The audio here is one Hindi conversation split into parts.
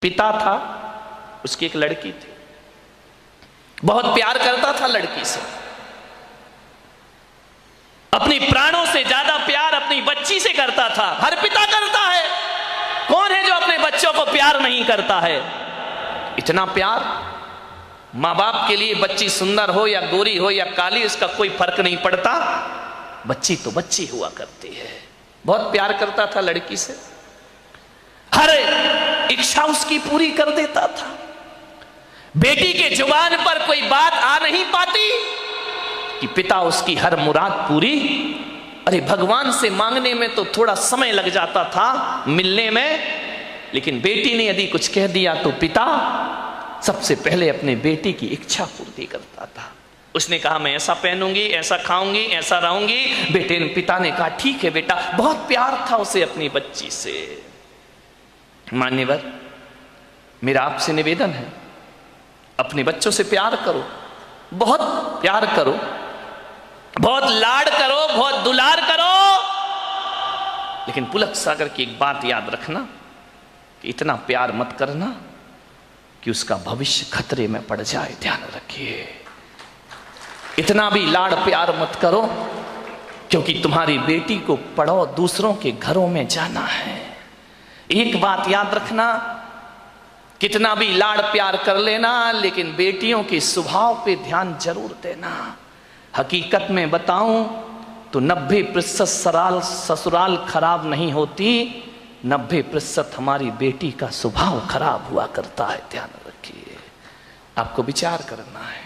पिता था, उसकी एक लड़की थी, बहुत प्यार करता था लड़की से, अपनी प्राणों से ज्यादा प्यार अपनी बच्ची से करता था। हर पिता करता है, कौन है जो अपने बच्चों को प्यार नहीं करता है? इतना प्यार माँ बाप के लिए, बच्ची सुंदर हो या गोरी हो या काली, इसका कोई फर्क नहीं पड़ता, बच्ची तो बच्ची हुआ करती है। बहुत प्यार करता था लड़की से, हर इच्छा उसकी पूरी कर देता था। बेटी के जुबान पर कोई बात आ नहीं पाती कि पिता उसकी हर मुराद पूरी। अरे भगवान से मांगने में तो थोड़ा समय लग जाता था, मिलने में, लेकिन बेटी ने यदि कुछ कह दिया तो पिता सबसे पहले अपने बेटी की इच्छा पूर्ति करता था। उसने कहा मैं ऐसा पहनूंगी, ऐसा खाऊंगी, ऐसा रहूंगी। पिता ने कहा ठीक है बेटा। बहुत प्यार था उसे अपनी बच्ची से। मान्यवर, मेरा आपसे निवेदन है, अपने बच्चों से प्यार करो, बहुत प्यार करो, बहुत लाड करो, बहुत दुलार करो, लेकिन पुलक सागर की एक बात याद रखना कि इतना प्यार मत करना कि उसका भविष्य खतरे में पड़ जाए। ध्यान रखिए, इतना भी लाड़ प्यार मत करो, क्योंकि तुम्हारी बेटी को पढ़ो, दूसरों के घरों में जाना है। एक बात याद रखना, कितना भी लाड़ प्यार कर लेना, लेकिन बेटियों के स्वभाव पे ध्यान जरूर देना। हकीकत में बताऊं तो 90% ससुराल खराब नहीं होती, 90% हमारी बेटी का स्वभाव खराब हुआ करता है। ध्यान रखिए, आपको विचार करना है।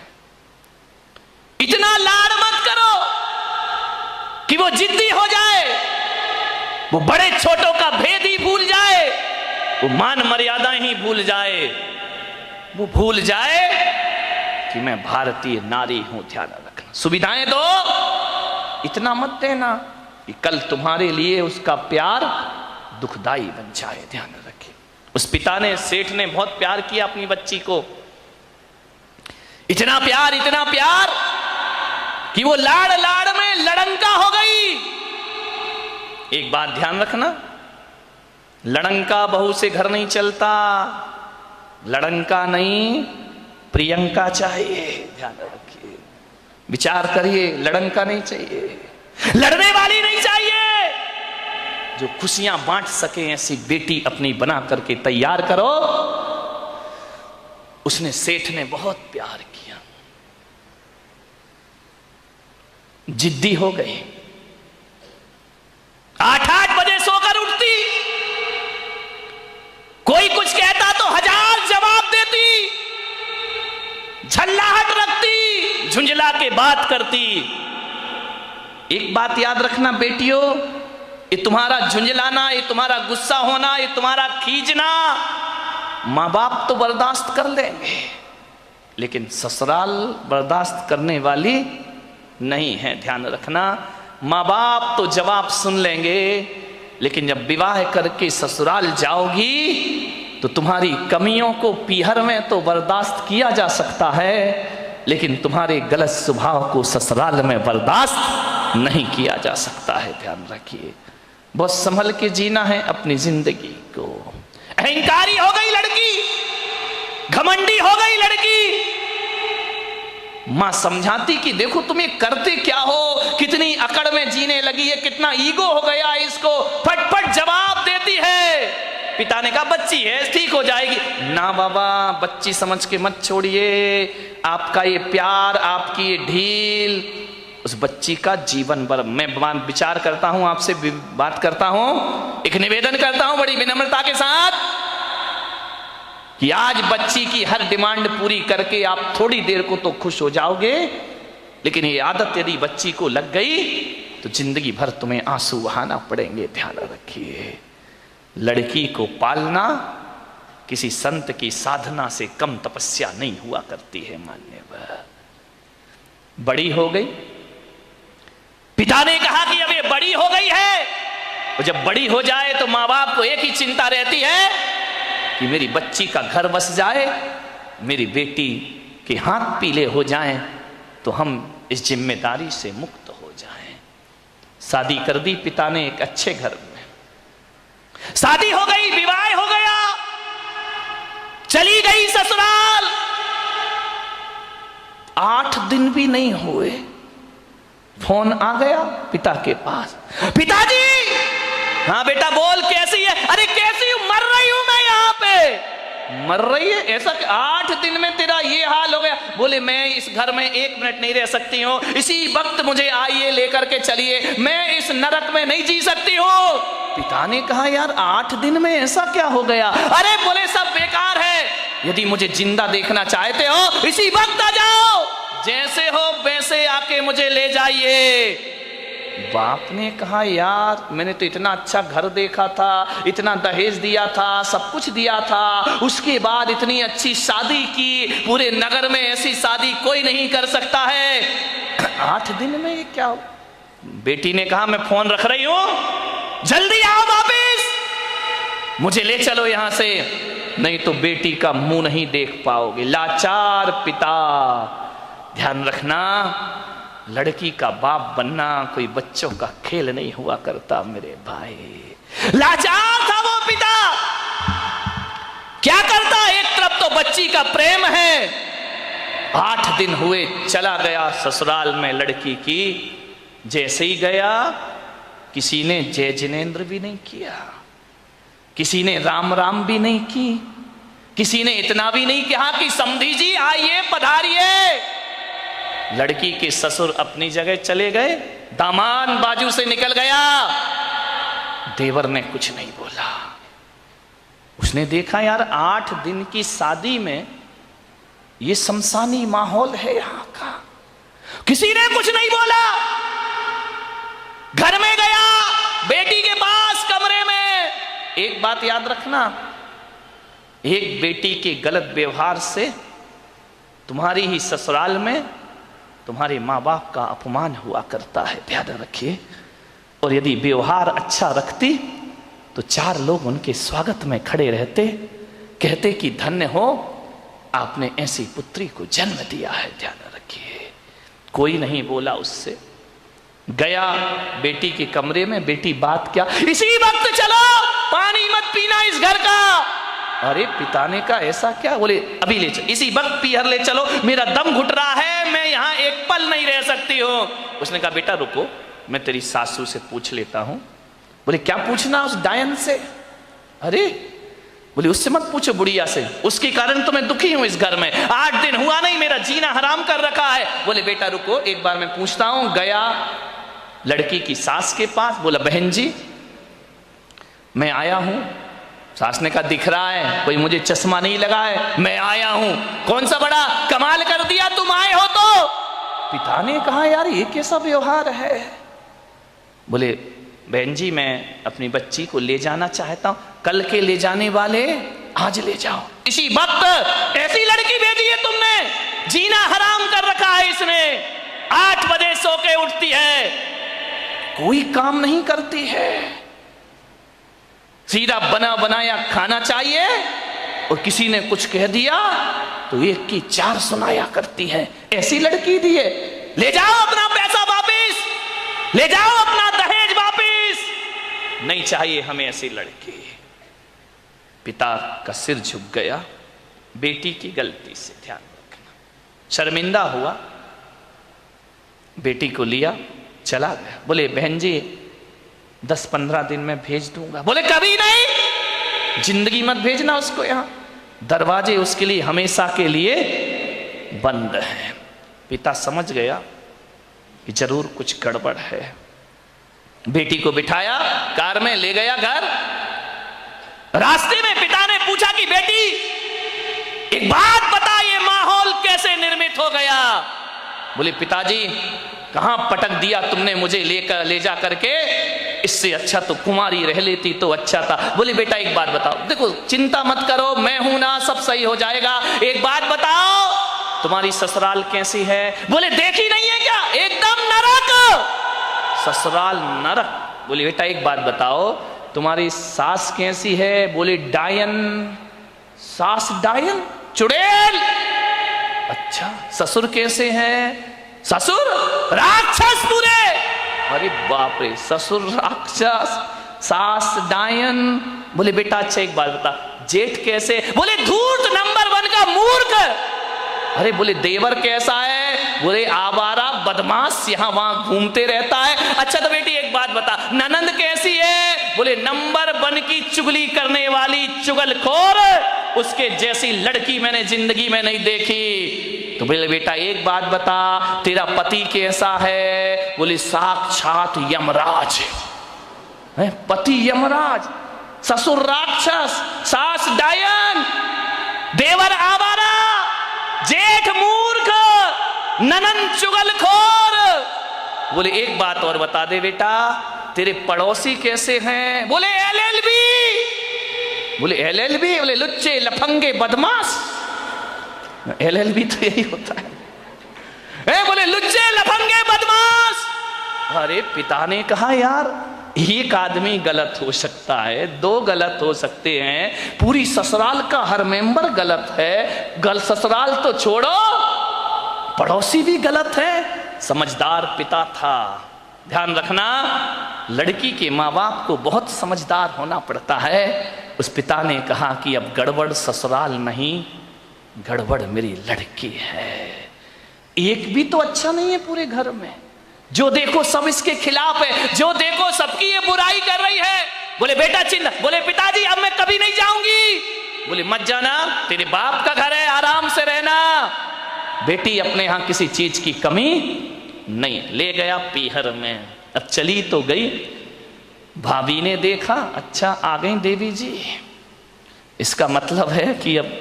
इतना लाड़ मत करो कि वो जिद्दी हो जाए, वो बड़े छोटों का भेद ही भूल जाए, वो मान मर्यादाएं ही भूल जाए, वो भूल जाए कि मैं भारतीय नारी हूं। ध्यान रखना, सुविधाएं दो, इतना मत देना कि कल तुम्हारे लिए उसका प्यार दुखदाई बन जाए। ध्यान रखिए, उस पिता ने, सेठ ने बहुत प्यार किया अपनी बच्ची को, इतना प्यार कि वो लाड़ लाड़ में लड़ंका हो गई। एक बात ध्यान रखना, लड़ंका बहू से घर नहीं चलता, लड़ंका नहीं प्रियंका चाहिए। ध्यान रखिए, विचार करिए, लड़ंका नहीं चाहिए, लड़ने वाली नहीं चाहिए, जो खुशियां बांट सके ऐसी बेटी अपनी बना करके तैयार करो। उसने, सेठ ने बहुत प्यार किया, जिद्दी हो गई, 8-8 बजे सोकर उठती, कोई कुछ कहता तो 1000 जवाब देती, झल्लाहट रखती, झुंझला के बात करती। एक बात याद रखना बेटियों, ये तुम्हारा झुंझलाना, ये तुम्हारा गुस्सा होना, ये तुम्हारा खींचना माँ बाप तो बर्दाश्त कर लेंगे, लेकिन ससुराल बर्दाश्त करने वाली नहीं है। ध्यान रखना, माँ बाप तो जवाब सुन लेंगे, लेकिन जब विवाह करके ससुराल जाओगी तो तुम्हारी कमियों को पीहर में तो बर्दाश्त किया जा सकता है, लेकिन तुम्हारे गलत स्वभाव को ससुराल में बर्दाश्त नहीं किया जा सकता है। ध्यान रखिए, बहुत संभल के जीना है अपनी जिंदगी को। अहंकारी हो गई लड़की, घमंडी हो गई लड़की, मां समझाती कि देखो तुम्हें करते क्या हो, कितनी अकड़ में जीने लगी है, कितना ईगो हो गया इसको, फटफट जवाब देती है। पिता ने कहा बच्ची है, ठीक हो जाएगी। ना बाबा, बच्ची समझ के मत छोड़िए, आपका ये प्यार, आपकी ये ढील उस बच्ची का जीवन भर। मैं विचार करता हूं, आपसे बात करता हूं, एक निवेदन करता हूं बड़ी विनम्रता के साथ कि आज बच्ची की हर डिमांड पूरी करके आप थोड़ी देर को तो खुश हो जाओगे, लेकिन ये आदत यदि बच्ची को लग गई तो जिंदगी भर तुम्हें आंसू बहाना पड़ेंगे। ध्यान रखिए, लड़की को पालना किसी संत की साधना से कम तपस्या नहीं हुआ करती है। मान्यवर, बड़ी हो गई, पिता ने कहा कि अब ये बड़ी हो गई है, और जब बड़ी हो जाए तो माँ बाप को एक ही चिंता रहती है कि मेरी बच्ची का घर बस जाए, मेरी बेटी के हाथ पीले हो जाएं, तो हम इस जिम्मेदारी से मुक्त हो जाएं। शादी कर दी पिता ने एक अच्छे घर में, शादी हो गई, विवाह हो गया, ससुराल। 8 दिन भी नहीं हुए, फोन आ गया पिता के पास। पिताजी, हाँ बेटा बोल, कैसी है? अरे कैसी हूं, मर रही हूं मैं यहाँ पे। मर रही है? ऐसा 8 दिन में तेरा ये हाल हो गया? बोले मैं इस घर में 1 मिनट नहीं रह सकती हूँ, इसी वक्त मुझे आइए लेकर के चलिए, मैं इस नरक में नहीं जी सकती हूँ। पिता ने कहा यार 8 दिन में ऐसा क्या हो गया? अरे बोले सब बेकार है, यदि मुझे जिंदा देखना चाहते हो इसी वक्त आ जाओ, जैसे हो वैसे आके मुझे ले जाइए। बाप ने कहा यार मैंने तो इतना अच्छा घर देखा था, इतना दहेज दिया था, सब कुछ दिया था, उसके बाद इतनी अच्छी शादी की, पूरे नगर में ऐसी शादी कोई नहीं कर सकता है, 8 दिन में ये क्या हो? बेटी ने कहा मैं फोन रख रही हूं, जल्दी आओ वापिस, मुझे ले चलो यहां से, नहीं तो बेटी का मुंह नहीं देख पाओगे। लाचार पिता। ध्यान रखना, लड़की का बाप बनना कोई बच्चों का खेल नहीं हुआ करता मेरे भाई। लाचार था वो पिता। क्या करता? एक तरफ तो बच्ची का प्रेम है, 8 दिन हुए चला गया ससुराल में लड़की की। जैसे ही गया किसी ने जय जिनेन्द्र भी नहीं किया, किसी ने राम राम भी नहीं की, किसी ने इतना भी नहीं कहा कि समधी जी आइए पधारिए। लड़की के ससुर अपनी जगह चले गए, दामाद बाजू से निकल गया, देवर ने कुछ नहीं बोला। उसने देखा यार 8 दिन की शादी में ये शमशानी माहौल है यहां का, किसी ने कुछ नहीं बोला। घर में गया, बेटी के पास कमरे में। एक बात याद रखना, एक बेटी के गलत व्यवहार से तुम्हारी ही ससुराल में तुम्हारे माँ बाप का अपमान हुआ करता है, ध्यान रखिए। और यदि व्यवहार अच्छा रखती तो 4 लोग उनके स्वागत में खड़े रहते, कहते कि धन्य हो आपने ऐसी पुत्री को जन्म दिया है, ध्यान रखिए। कोई नहीं बोला उससे। गया बेटी के कमरे में, बेटी बात क्या, इसी वक्त चलो, पानी मत पीना इस घर का। अरे पिता ने कहा ऐसा क्या? बोले अभी ले चलो, इसी वक्त पीहर ले चलो, मेरा दम घुट रहा है, मैं यहाँ एक पल नहीं रह सकती हूँ। उसने कहा बेटा रुको, मैं तेरी सासू से पूछ लेता हूँ। बोले क्या पूछना उस डायन से? अरे बोले उससे मत पूछो, बुढ़िया से, उसके कारण तो मैं दुखी हूं इस घर में, 8 दिन हुआ नहीं, मेरा जीना हराम कर रखा है। बोले बेटा रुको, एक बार मैं पूछता हूं। गया लड़की की सास के पास, बोला बहन जी मैं आया हूं। सास ने कहा दिख रहा है, कोई मुझे चश्मा नहीं लगा है, मैं आया हूं। कौन सा बड़ा कमाल कर दिया तुम आए हो तो? पिता ने कहा यार ये कैसा व्यवहार है? बोले बहन जी मैं अपनी बच्ची को ले जाना चाहता हूं, कल के ले जाने वाले आज ले जाओ। इसी वक्त ऐसी लड़की भेजी है तुमने, जीना हराम कर रखा है इसने, 8 बजे सो के उठती है, कोई काम नहीं करती है, सीधा बना बनाया खाना चाहिए, और किसी ने कुछ कह दिया तो 1 की 4 सुनाया करती है। ऐसी लड़की दी है, ले जाओ अपना पैसा वापिस, ले जाओ अपना दहेज वापिस, नहीं चाहिए हमें ऐसी लड़की। पिता का सिर झुक गया बेटी की गलती से, ध्यान रखना। शर्मिंदा हुआ, बेटी को लिया चला गया। बोले बहन जी 10-15 दिन में भेज दूंगा। बोले कभी नहीं, जिंदगी मत भेजना उसको यहां, दरवाजे उसके लिए हमेशा के लिए बंद हैं। पिता समझ गया कि जरूर कुछ गड़बड़ है। बेटी को बिठाया, कार में ले गया घर। रास्ते में पिता ने पूछा कि बेटी एक बात बता, ये माहौल कैसे निर्मित हो गया? बोले पिताजी कहां पटक दिया तुमने मुझे ले जा करके, इससे अच्छा तो कुमारी रह लेती तो अच्छा था। बोले बेटा एक बात बताओ, देखो चिंता मत करो, मैं हूं ना, सब सही हो जाएगा। एक बात बताओ तुम्हारी ससुराल कैसी है? बोले देखी नहीं है क्या, एकदम नरक, ससुराल नरक। बोले बेटा एक बात बताओ तुम्हारी सास कैसी है? बोले डायन। सास डायन, चुड़ैल। अच्छा ससुर कैसे हैं? ससुर राक्षस पूरे। अरे बाप रे, ससुर राक्षस, सास डायन। बोले बेटा अच्छा एक बात बता, जेठ कैसे? बोले धूर्त नंबर 1 का बोलेगा मूर्ख। अरे बोले देवर कैसा है? बोले आवारा बदमाश, यहां वहां घूमते रहता है। अच्छा तो बेटी एक बात बता, ननंद कैसी है? बोले नंबर 1 की चुगली करने वाली चुगलखोर, उसके जैसी लड़की मैंने जिंदगी में नहीं देखी। तो बोले बेटा एक बात बता, तेरा पति कैसा है? बोले साक्षात यमराज है। पति यमराज, ससुर राक्षस, सास डायन, देवर आवारा, जेठ मूर्ख, ननंद चुगलखोर। बोले एक बात और बता दे बेटा, तेरे पड़ोसी कैसे हैं? बोले LLB। बोले LLB? बोले लुच्चे लफंगे बदमाश। LLB तो यही होता है। बोले लुच्चे लफंगे बदमाश। अरे पिता ने कहा यार एक आदमी गलत हो सकता है, 2 गलत हो सकते हैं, पूरी ससुराल का हर मेंबर गलत है। ससुराल तो छोड़ो, पड़ोसी भी गलत है। समझदार पिता था। ध्यान रखना, लड़की के माँ बाप को बहुत समझदार होना पड़ता है। उस पिता ने कहा कि अब गड़बड़ ससुराल नहीं, गड़बड़ मेरी लड़की है। एक भी तो अच्छा नहीं है पूरे घर में, जो देखो सब इसके खिलाफ है, जो देखो सबकी ये बुराई कर रही है। बोले बेटा चिंता। बोले पिताजी अब मैं कभी नहीं जाऊंगी। बोले मत जाना, तेरे बाप का घर है, आराम से रहना। बेटी अपने यहां किसी चीज की कमी नहीं। ले गया पीहर में। अब चली तो गई, भाभी ने देखा अच्छा आ गई देवी जी, इसका मतलब है कि अब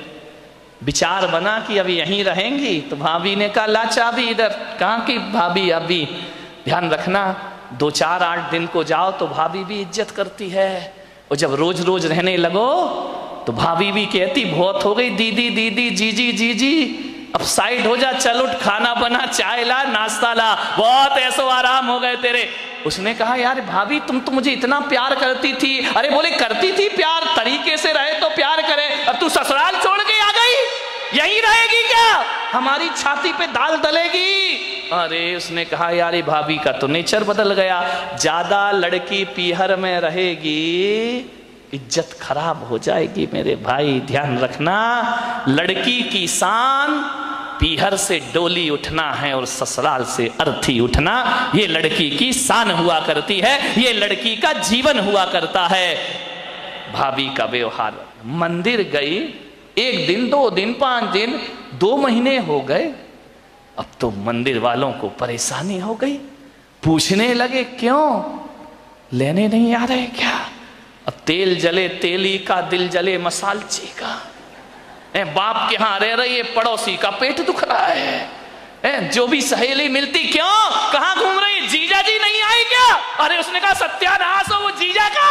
विचार बना कि अब यहीं रहेंगी। तो भाभी ने कहा ला चाबी इधर। कहाँ की भाभी? अभी ध्यान रखना, 2-4-8 दिन को जाओ तो भाभी भी इज्जत करती है, और जब रोज रोज रहने लगो तो भाभी भी कहती बहुत हो गई दीदी दीदी, जीजी जीजी, अब साइड हो जा, चल उठ, खाना बना, चाय ला, नाश्ता ला, बहुत ऐसो आराम हो गए तेरे। उसने कहा यार भाभी तुम तो मुझे इतना प्यार करती थी। अरे बोले करती थी प्यार, तरीके से रहे तो प्यार करे, अब तू ससुराल छोड़ के आ गई, यहीं रहेगी क्या? हमारी छाती पे दाल दलेगी। अरे उसने कहा यार भाभी का तो नेचर बदल गया, ज्यादा लड़की पीहर में रहेगी इज्जत खराब हो जाएगी मेरे भाई। ध्यान रखना, लड़की की शान पीहर से डोली उठना है और ससुराल से अर्थी उठना, ये लड़की की शान हुआ करती है, ये लड़की का जीवन हुआ करता है। भाभी का व्यवहार, मंदिर गई 1 दिन 2 दिन 5 दिन 2 महीने हो गए, अब तो मंदिर वालों को परेशानी हो गई, पूछने लगे क्यों लेने नहीं आ रहे क्या? अब तेल जले तेली का, दिल जले मसालची का। बाप के यहां रह रही है, पड़ोसी का पेट दुख रहा है। जो भी सहेली मिलती क्यों, कहां घूम रही, जीजा जी नहीं आई क्या? अरे उसने कहा सत्यानाश हो वो जीजा का,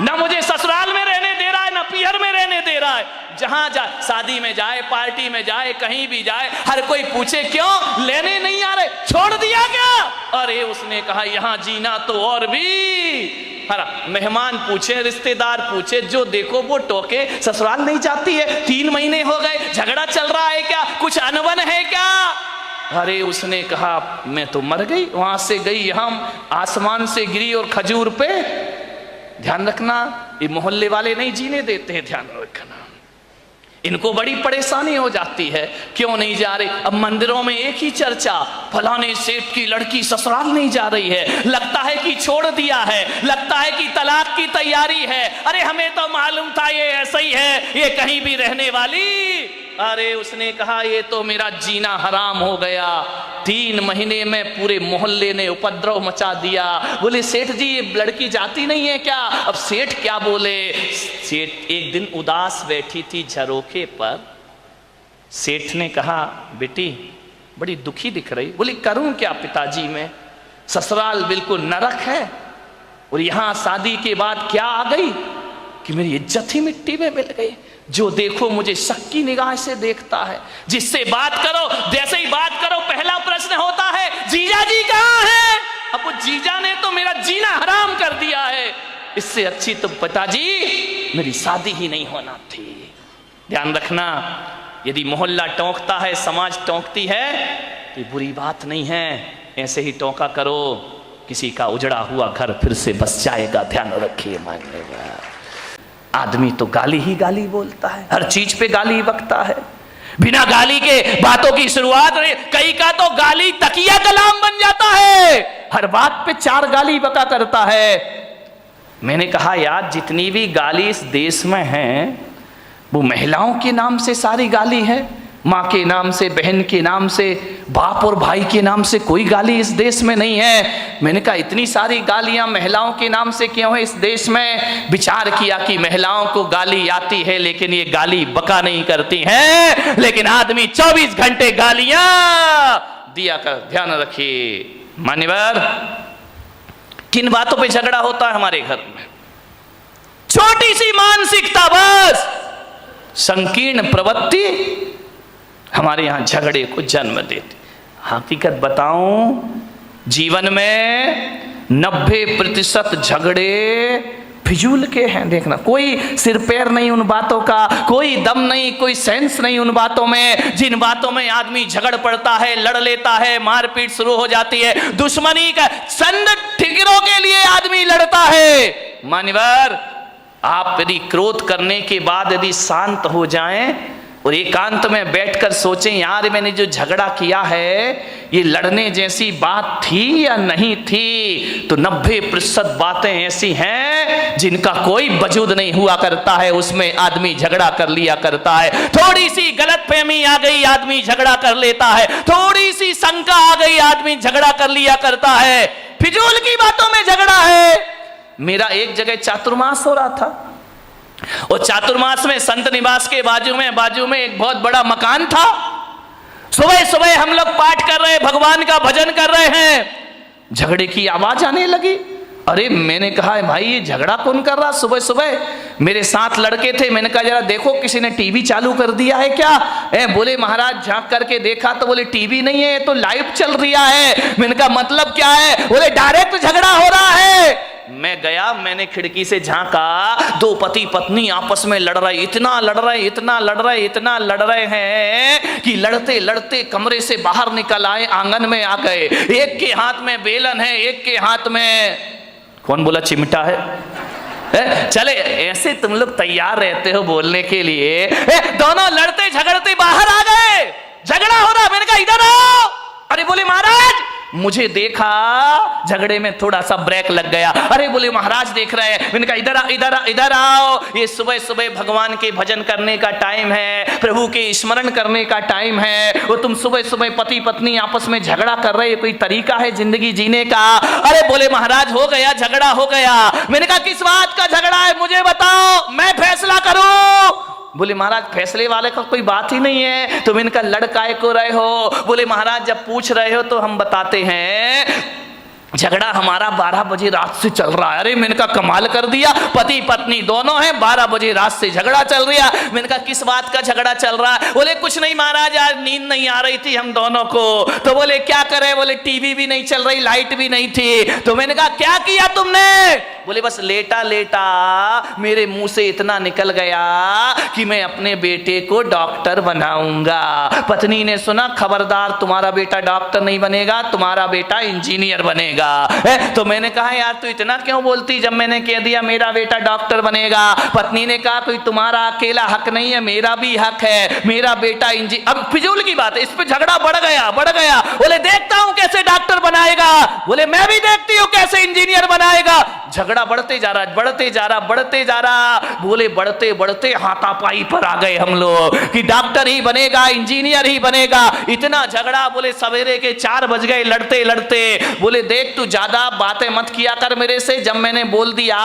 ना मुझे ससुराल में रहने दे रहा है ना पीहर में रहने दे रहा है। जहां जाए, शादी में जाए, पार्टी में जाए, कहीं भी जाए, हर कोई पूछे क्यों लेने नहीं आ रहे, छोड़ दिया क्या? अरे उसने कहा यहां जीना तो और भी, मेहमान पूछे, रिश्तेदार पूछे, जो देखो वो टोके, ससुराल नहीं जाती है, 3 महीने हो गए, झगड़ा चल रहा है क्या, कुछ अनबन है क्या? अरे उसने कहा मैं तो मर गई, वहां से गई यहां, आसमान से गिरी और खजूर पे। ध्यान रखना, ये मोहल्ले वाले नहीं जीने देते हैं, ध्यान रखना, इनको बड़ी परेशानी हो जाती है, क्यों नहीं जा रहे? अब मंदिरों में एक ही चर्चा, फलाने सेठ की लड़की ससुराल नहीं जा रही है, लगता है कि छोड़ दिया है, लगता है कि तलाक की तैयारी है। अरे हमें तो मालूम था ये ऐसा ही है, ये कहीं भी रहने वाली। अरे उसने कहा ये तो मेरा जीना हराम हो गया, 3 महीने में पूरे मोहल्ले ने उपद्रव मचा दिया। बोले सेठ जी ये लड़की जाती नहीं है क्या? अब सेठ क्या बोले? सेठ एक दिन उदास बैठी थी झरोखे पर, सेठ ने कहा बेटी बड़ी दुखी दिख रही। बोली करूं क्या पिताजी, मैं ससुराल बिल्कुल नरक है, और यहां शादी के बाद क्या आ गई कि मेरी इज्जत ही मिट्टी में मिल गई। जो देखो मुझे शक की निगाह से देखता है, जिससे बात करो, जैसे ही बात करो पहला प्रश्न होता है जीजा जी कहां है? अब वो जीजा ने तो मेरा जीना हराम कर दिया है, इससे अच्छी तो पिताजी मेरी शादी ही नहीं होना थी। ध्यान रखना, यदि मोहल्ला टोंकता है, समाज टोंकती है, ये बुरी बात नहीं है, ऐसे ही टोंका करो, किसी का उजड़ा हुआ घर फिर से बस जाएगा। ध्यान रखिए, मानेगा। आदमी तो गाली ही गाली बोलता है, हर चीज पे गाली ही बकता है, बिना गाली के बातों की शुरुआत नहीं। कई का तो गाली तकिया कलाम बन जाता है, हर बात पे 4 गाली बका करता है। मैंने कहा यार जितनी भी गाली इस देश में है वो महिलाओं के नाम से सारी गाली है, माँ के नाम से, बहन के नाम से, बाप और भाई के नाम से कोई गाली इस देश में नहीं है। मैंने कहा इतनी सारी गालियां महिलाओं के नाम से क्यों है इस देश में? विचार किया कि महिलाओं को गाली आती है लेकिन ये गाली बका नहीं करती हैं, लेकिन आदमी 24 घंटे गालियां दिया कर। ध्यान रखिए मान्यवर, किन बातों पे झगड़ा होता है हमारे घर में? छोटी सी मानसिकता, बस संकीर्ण प्रवृत्ति हमारे यहां झगड़े को जन्म देती। हकीकत बताऊं, जीवन में 90% झगड़े फिजूल के हैं। देखना, कोई सिर पैर नहीं उन बातों का, कोई दम नहीं, कोई सेंस नहीं उन बातों में। जिन बातों में आदमी झगड़ पड़ता है, लड़ लेता है, मारपीट शुरू हो जाती है, दुश्मनी का चंद ठिकरों के लिए आदमी लड़ता है। मान्यवर, आप यदि क्रोध करने के बाद यदि शांत हो जाएं और एकांत में बैठकर सोचें यार मैंने जो झगड़ा किया है ये लड़ने जैसी बात थी या नहीं थी, तो 90% बातें ऐसी हैं जिनका कोई वजूद नहीं हुआ करता है, उसमें आदमी झगड़ा कर लिया करता है। थोड़ी सी गलतफहमी आ गई, आदमी झगड़ा कर लेता है, थोड़ी सी शंका आ गई, आदमी झगड़ा कर लिया करता है। फिजूल की बातों में झगड़ा है। मेरा एक जगह चातुर्मास हो रहा था और चातुर्मास में संत निवास के बाजू में एक बहुत बड़ा मकान था। सुबह सुबह हम लोग पाठ कर रहे, भगवान का भजन कर रहे हैं, झगड़े की आवाज आने लगी। अरे मैंने कहा भाई ये झगड़ा कौन कर रहा सुबह सुबह? मेरे साथ लड़के थे, मैंने कहा जरा देखो किसी ने टीवी चालू कर दिया है क्या? बोले महाराज झांक करके देखा तो बोले टीवी नहीं है, तो लाइव चल रहा है। मैंने कहा मतलब क्या है? बोले डायरेक्ट झगड़ा हो रहा है। मैं गया, मैंने खिड़की से झांका, 2 पति पत्नी आपस में लड़ रहे, इतना लड़ रहे हैं कि लड़ते लड़ते कमरे से बाहर निकल आए, आंगन में आ गए। एक के हाथ में बेलन है, एक के हाथ में कौन बोला चिमटा है। चले ऐसे तुम लोग तैयार रहते हो बोलने के लिए। दोनों लड़ते झगड़ते बाहर आ गए, झगड़ा हो रहा। मैंने कहा इधर आओ। अरे बोले महाराज, मुझे देखा, झगड़े में थोड़ा सा ब्रेक लग गया। अरे बोले महाराज देख रहे हैं। मैंने कहा इधर आओ, ये सुबह सुबह भगवान के भजन करने का टाइम है, प्रभु के स्मरण करने का टाइम है, वो तुम सुबह सुबह पति पत्नी आपस में झगड़ा कर रहे, कोई तरीका है जिंदगी जीने का? अरे बोले महाराज हो गया, झगड़ा हो गया। मैंने कहा किस बात का झगड़ा है मुझे बताओ, मैं फैसला करूं। बोले महाराज फैसले वाले का कोई बात ही नहीं है। तो मैंने कहा लड़काए को रहे हो? बोले महाराज जब पूछ रहे हो तो हम बताते हैं, झगड़ा हमारा 12 बजे रात से चल रहा है। अरे मैंने कहा कमाल कर दिया, पति पत्नी दोनों हैं, 12 बजे रात से झगड़ा चल रहा है। मैंने कहा किस बात का झगड़ा चल रहा है? बोले कुछ नहीं महाराज, आज नींद नहीं आ रही थी हम दोनों को। तो बोले क्या करे? बोले टीवी भी नहीं चल रही, लाइट भी नहीं थी। तो मैंने कहा क्या किया तुमने? बोले बस लेटा लेटा मेरे मुंह से इतना निकल गया कि मैं अपने बेटे को डॉक्टर बनाऊंगा। पत्नी ने सुना, खबरदार तुम्हारा बेटा डॉक्टर नहीं बनेगा, तुम्हारा बेटा इंजीनियर बनेगा। तो मैंने कहा यार तू इतना क्यों बोलती, जब मैंने कह दिया मेरा बेटा डॉक्टर बनेगा। पत्नी ने कहा कोई तुम्हारा अकेला हक नहीं है, मेरा भी हक है, मेरा बेटा अब फिजूल की बात है, इस पे झगड़ा बढ़ गया। बोले देखता हूं कैसे डॉक्टर बनाएगा। बोले मैं भी देखती हूं कैसे इंजीनियर बनाएगा। झगड़ा बढ़ते जा रहा। बोले बढ़ते बढ़ते हाथापाई पर आ गए हम लोग कि डॉक्टर ही बनेगा, इंजीनियर ही बनेगा। इतना झगड़ा, बोले सवेरे के 4 बज गए लड़ते लड़ते। बोले देख तू ज्यादा बातें मत किया कर मेरे से, जब मैंने बोल दिया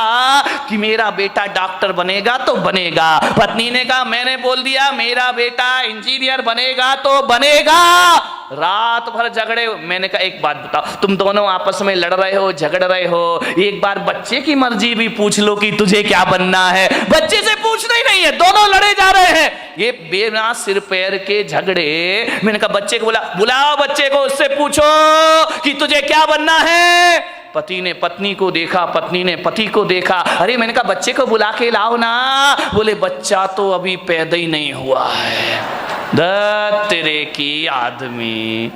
कि मेरा बेटा डॉक्टर बनेगा तो बनेगा। पत्नी ने कहा मैंने बोल दिया मेरा बेटा इंजीनियर बनेगा तो बनेगा। रात भर झगड़े। मैंने कहा एक बात बताओ, तुम दोनों आपस में लड़ रहे हो, झगड़ रहे हो, एक बार बच्चे की मर्जी भी पूछ लो कि तुझे क्या बनना है। बच्चे से पूछना ही नहीं है, दोनों लड़े जा रहे हैं, ये बिना सिर पैर के झगड़े। मैंने कहा बच्चे को बुलाओ बच्चे को, उससे पूछो कि तुझे क्या बनना है। पति ने पत्नी को देखा, पत्नी ने पति को देखा। अरे मैंने कहा बच्चे को बुला के लाओ ना। बोले बच्चा तो अभी पैदा ही नहीं हुआ है। तेरे की आदमी,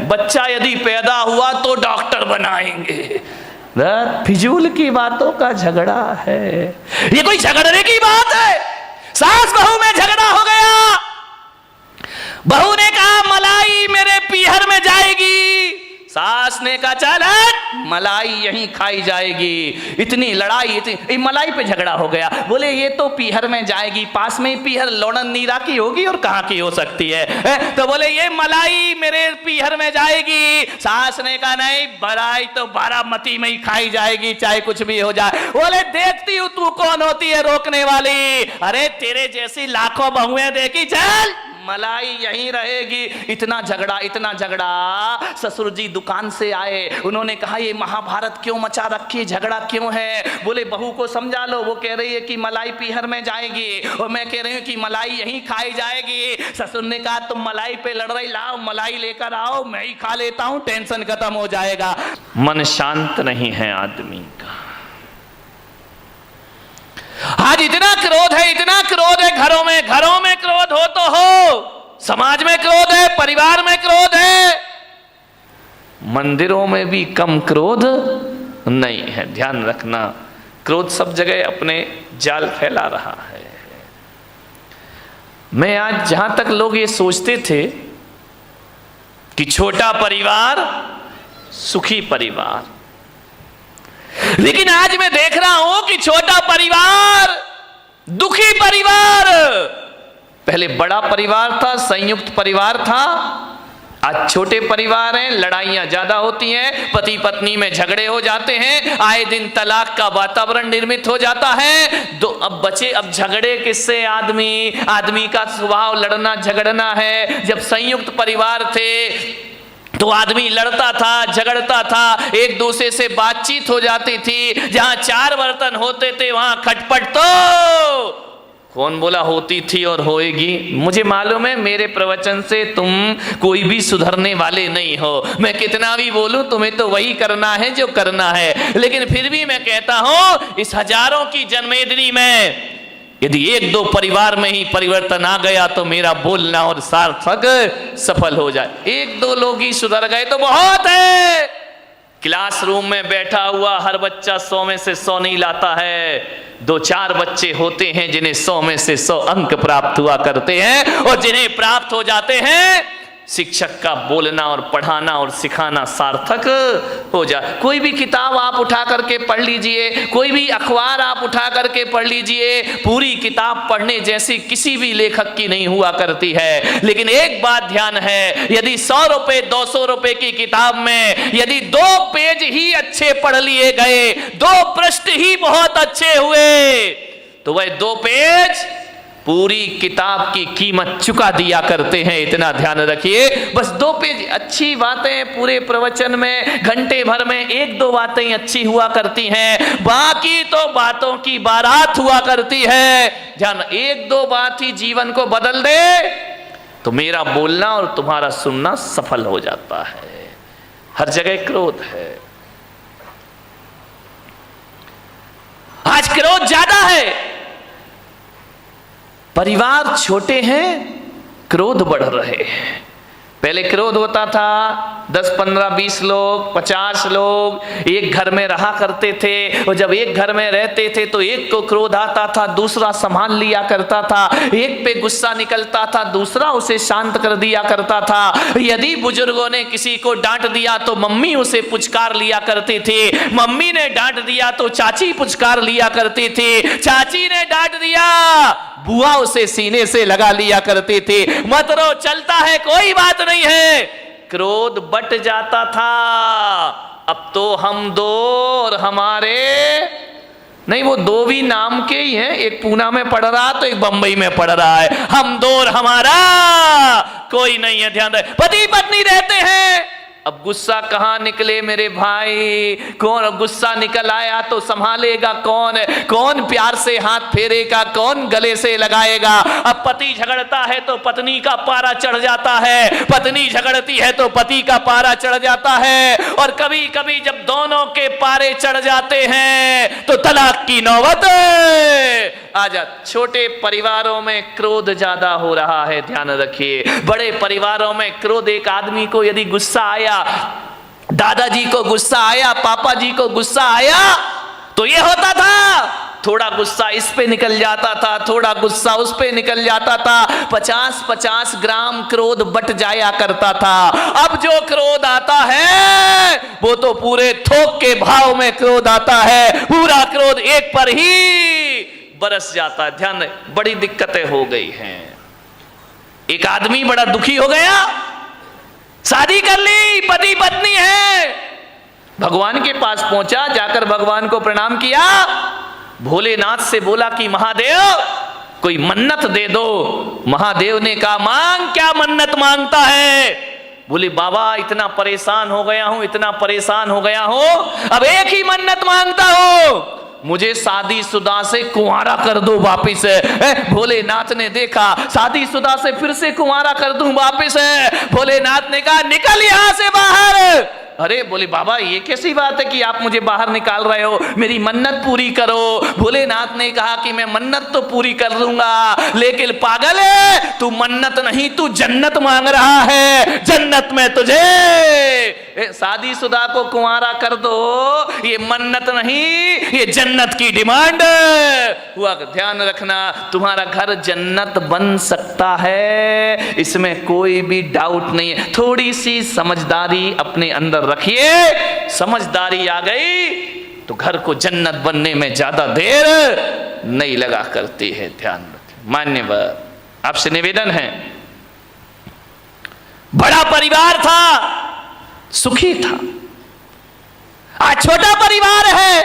बच्चा यदि पैदा हुआ तो डॉक्टर बनाएंगे। फिजूल की बातों का झगड़ा है। ये कोई झगड़ने की बात है? सास बहू में झगड़ा हो गया, बहू ने कहा मलाई मेरे पीहर में जाएगी, सास ने कहा चल मलाई यहीं खाई जाएगी। इतनी लड़ाई, इतनी मलाई पे झगड़ा हो गया। बोले ये तो पीहर में जाएगी, पास में ही पीहर लोणन नीरा की होगी और कहाँ की हो सकती है? तो बोले ये मलाई मेरे पीहर में जाएगी। सास ने कहा नहीं, मलाई तो बारामती में ही खाई जाएगी, चाहे कुछ भी हो जाए। बोले देखती हूँ तू कौन होती है रोकने वाली, अरे तेरे जैसी लाखों बहुएं देखी, चल मलाई यहीं रहेगी। इतना झगड़ा, इतना झगड़ा। ससुर जी दुकान से आए, उन्होंने कहा ये महाभारत क्यों मचा रखी, झगड़ा क्यों है? बोले बहू को समझा लो, वो कह रही है कि मलाई पीहर में जाएगी और मैं कह रही हूँ कि मलाई यहीं खाई जाएगी। ससुर ने कहा तुम मलाई पे लड़ रही, लाओ मलाई लेकर आओ, मैं ही खा लेता हूँ, टेंशन खत्म हो जाएगा। मन शांत नहीं है आदमी का। आज इतना क्रोध है, इतना क्रोध है घरों में क्रोध हो तो हो, समाज में क्रोध है, परिवार में क्रोध है, मंदिरों में भी कम क्रोध नहीं है। ध्यान रखना, क्रोध सब जगह अपने जाल फैला रहा है। मैं आज जहां तक लोग ये सोचते थे कि छोटा परिवार सुखी परिवार, लेकिन आज मैं देख रहा हूं कि छोटा परिवार दुखी परिवार। पहले बड़ा परिवार था, संयुक्त परिवार था, आज छोटे परिवार हैं, लड़ाइयां ज्यादा होती हैं, पति पत्नी में झगड़े हो जाते हैं, आए दिन तलाक का वातावरण निर्मित हो जाता है। अब बचे, अब झगड़े किससे? आदमी का स्वभाव लड़ना झगड़ना है। जब संयुक्त परिवार थे तो आदमी लड़ता था, झगड़ता था, एक दूसरे से बातचीत हो जाती थी। जहां 4 बर्तन होते थे वहां खटपट तो कौन बोला होती थी और होएगी। मुझे मालूम है मेरे प्रवचन से तुम कोई भी सुधरने वाले नहीं हो, मैं कितना भी बोलूं तुम्हें तो वही करना है जो करना है। लेकिन फिर भी मैं कहता हूं इस हजारों की जन्मेदिनी में यदि 1-2 परिवार में ही परिवर्तन आ गया तो मेरा बोलना और सार्थक सफल हो जाए। 1-2 लोग ही सुधर गए तो बहुत है। क्लासरूम में बैठा हुआ हर बच्चा 100 में से 100 नहीं लाता है। 2-4 बच्चे होते हैं जिन्हें 100 में से 100 अंक प्राप्त हुआ करते हैं, और जिन्हें प्राप्त हो जाते हैं शिक्षक का बोलना और पढ़ाना और सिखाना सार्थक हो जाए। कोई भी किताब आप उठा करके पढ़ लीजिए, कोई भी अखबार आप उठा करके पढ़ लीजिए, पूरी किताब पढ़ने जैसी किसी भी लेखक की नहीं हुआ करती है। लेकिन एक बात ध्यान है, यदि 100 रुपए 200 रुपए की किताब में यदि 2 पेज ही अच्छे पढ़ लिए गए, 2 पृष्ठ ही बहुत अच्छे हुए, तो वह 2 पेज पूरी किताब की कीमत चुका दिया करते हैं। इतना ध्यान रखिए। बस 2 पेज अच्छी बातें पूरे प्रवचन में, घंटे भर में 1-2 बातें अच्छी हुआ करती हैं, बाकी तो बातों की बारात हुआ करती है। ध्यान, 1-2 बात ही जीवन को बदल दे तो मेरा बोलना और तुम्हारा सुनना सफल हो जाता है। हर जगह क्रोध है, आज क्रोध ज्यादा है। परिवार छोटे हैं, क्रोध बढ़ रहे हैं। पहले क्रोध होता था 10, 15, 20 लोग, 50 लोग एक घर में रहा करते थे, और जब एक घर में रहते थे तो एक को क्रोध आता था, दूसरा संभाल लिया करता था, एक पे गुस्सा निकलता था, दूसरा उसे शांत कर दिया करता था। यदि बुजुर्गों ने किसी को डांट दिया तो मम्मी उसे पुचकार लिया करती थी, मम्मी ने डांट दिया तो चाची पुचकार लिया करती थी, चाची ने डांट दिया बुआ उसे सीने से लगा लिया करती थी। मत रो, चलता है, कोई बात नहीं है। क्रोध बट जाता था। अब तो हम 2 और हमारे नहीं, वो 2 भी नाम के ही हैं, एक पूना में पढ़ रहा तो एक बंबई में पढ़ रहा है। हम 2 और हमारा कोई नहीं है। ध्यान रहे, पति पत्नी रहते हैं। अब गुस्सा कहां निकले मेरे भाई? कौन गुस्सा निकल आया तो संभालेगा कौन? कौन प्यार से हाथ फेरेगा? कौन गले से लगाएगा? अब पति झगड़ता है तो पत्नी का पारा चढ़ जाता है, पत्नी झगड़ती है तो पति का पारा चढ़ जाता है, और कभी कभी जब दोनों के पारे चढ़ जाते हैं तो तलाक की नौबत आ जाती। छोटे परिवारों में क्रोध ज्यादा हो रहा है, ध्यान रखिए। बड़े परिवारों में क्रोध, एक आदमी को यदि गुस्सा आया दादाजी को गुस्सा आया, पापा जी को गुस्सा आया तो ये होता था, थोड़ा गुस्सा इस पे निकल जाता था, थोड़ा गुस्सा उस पे निकल जाता था, 50-50 ग्राम क्रोध बट जाया करता था। अब जो क्रोध आता है वो तो पूरे थोक के भाव में क्रोध आता है, पूरा क्रोध एक पर ही बरस जाता है। ध्यान रहे, बड़ी दिक्कतें हो गई हैं। एक आदमी बड़ा दुखी हो गया, शादी कर ली, पति पत्नी है, भगवान के पास पहुंचा, जाकर भगवान को प्रणाम किया, भोलेनाथ से बोला कि महादेव कोई मन्नत दे दो। महादेव ने कहा मांग, क्या मन्नत मांगता है? बोले बाबा इतना परेशान हो गया हूं, इतना परेशान हो गया हूं, अब एक ही मन्नत मांगता हूं, मुझे शादीशुदा से कुंवारा कर दो वापिस। भोलेनाथ ने देखा, शादीशुदा से फिर से कुंवारा कर दूं वापिस। भोलेनाथ ने कहा निकल यहां से बाहर। अरे बोले बाबा ये कैसी बात है कि आप मुझे बाहर निकाल रहे हो, मेरी मन्नत पूरी करो। भोलेनाथ ने कहा कि मैं मन्नत तो पूरी कर दूंगा, लेकिन पागल है तू, मन्नत नहीं तू जन्नत मांग रहा है, जन्नत में तुझे शादीशुदा को कुंवारा कर दो, ये मन्नत नहीं ये जन्नत की डिमांड हुआ। ध्यान रखना, तुम्हारा घर जन्नत बन सकता है, इसमें कोई भी डाउट नहीं है। थोड़ी सी समझदारी अपने अंदर रखिए, समझदारी आ गई तो घर को जन्नत बनने में ज्यादा देर नहीं लगा करती है। ध्यान रखें। मान्यवर, आपसे निवेदन है, बड़ा परिवार था, सुखी था, आज छोटा परिवार है,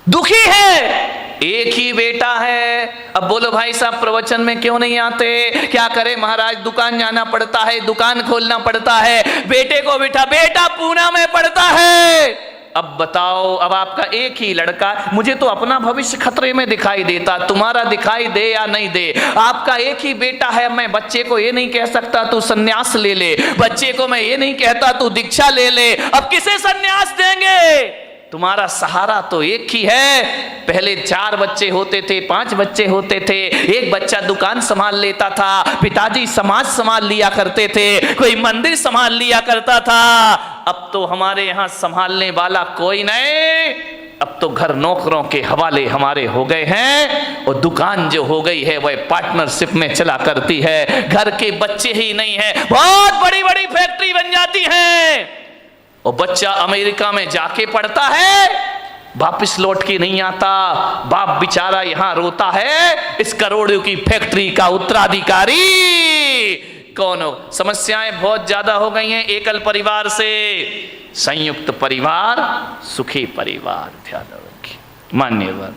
दुखी है, एक ही बेटा है। अब बोलो भाई साहब प्रवचन में क्यों नहीं आते? क्या करे महाराज, दुकान जाना पड़ता है, दुकान खोलना पड़ता है, बेटे को बिठा, बेटा पूना में पड़ता है। अब बताओ, अब आपका एक ही लड़का, मुझे तो अपना भविष्य खतरे में दिखाई देता, तुम्हारा दिखाई दे या नहीं दे, आपका एक ही बेटा है। मैं बच्चे को ये नहीं कह सकता तू सन्यास ले ले, बच्चे को मैं ये नहीं कहता तू दीक्षा ले ले। अब किसे सन्यास देंगे? तुम्हारा सहारा तो एक ही है। पहले 4 बच्चे होते थे, 5 बच्चे होते थे, एक बच्चा दुकान संभाल लेता था, पिताजी समाज संभाल लिया करते थे, कोई मंदिर संभाल लिया करता था। अब तो हमारे यहाँ संभालने वाला कोई नहीं, अब तो घर नौकरों के हवाले हमारे हो गए हैं, और दुकान जो हो गई है वह पार्टनरशिप में चला करती है। घर के बच्चे ही नहीं है, बहुत बड़ी बड़ी फैक्ट्री बन जाती है, और बच्चा अमेरिका में जाके पढ़ता है, वापिस लौट के नहीं आता, बाप बेचारा यहां रोता है, इस करोड़ों की फैक्ट्री का उत्तराधिकारी कौन हो? समस्याएं बहुत ज्यादा हो गई हैं। एकल परिवार से संयुक्त परिवार, सुखी परिवार। ध्यान रखिए। मान्यवर।